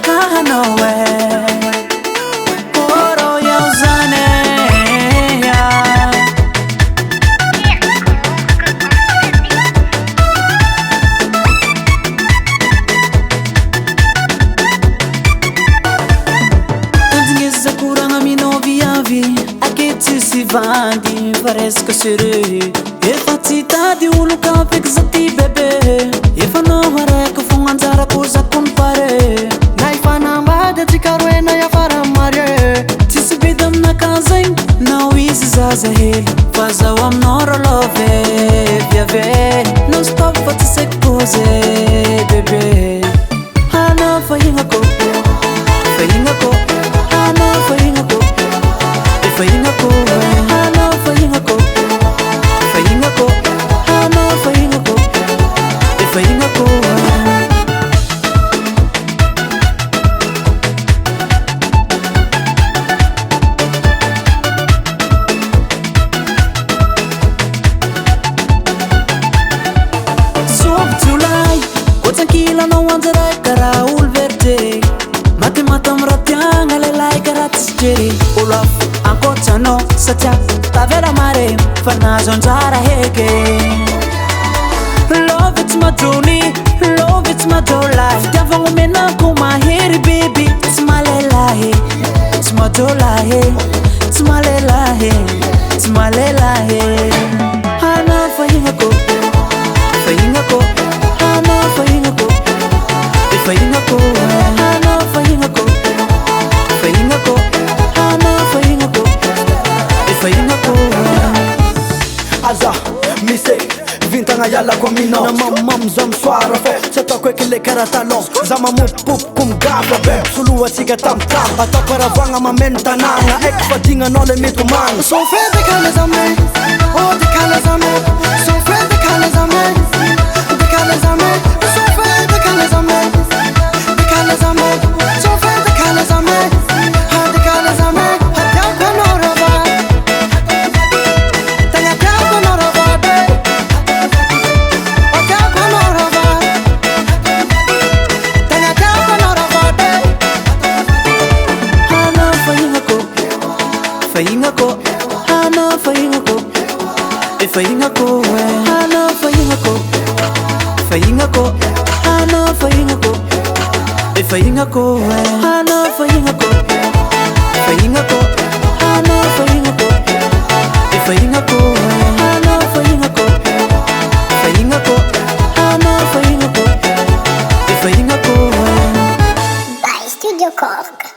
kahanowe oro ya uzane ya Tanzingeza kuranga minoviavi aketi sivandi faresca sere efa tsitady olo kafeky zati bebe efa nahareka fogna anjara koza kompare na ifanambady atsika roena iafara mare tsisy bidy aminaka zegny nao izy zaza hely fa zao aminao rolove viave non stop fa tsy saiky pose bebe ana fahignako fahignako ana fahignako fahignako ana fahignako fahignako ana fahignako fahignako July, kotsankila no anjaray karaha olo verte maty matam ratiagna lelay karaha tsisy jery olo afo ankotsanao satria tavela mare fa nazo anjara heke love it's my journey, love it's my life fitiavagna omenako mahery baby tsy malelahy tsy madolahy tsy malelahy tsy malelahy ana fahignako fahignako ana fahignako fahignako ana fahignako fahignako ana fahignako fahignako aza misy vintagna ialako aminao na mamam za misoara fô tsy ataoko eky le karaha talon za mamopopopo migava be soloatsika tamtam atao karavagna mameno tanàgna eky fadignanao le mety homagna so fede kalazame oh de kalazame so fede kalazame de kalazame so fede kalazame de kalazame so fede kalazame de kalazame hatiako anorava tagnatiako anorava be hatiako anorava tagnatiako anorava be ana fahignako fahignako ana fahignako fahignako ana fahignako fahignako ana fahignako fahignako ana fahignako fahignako ana fahignako fahignako ana fahignako fahignako ana fahignako fahignako By Studio Cork.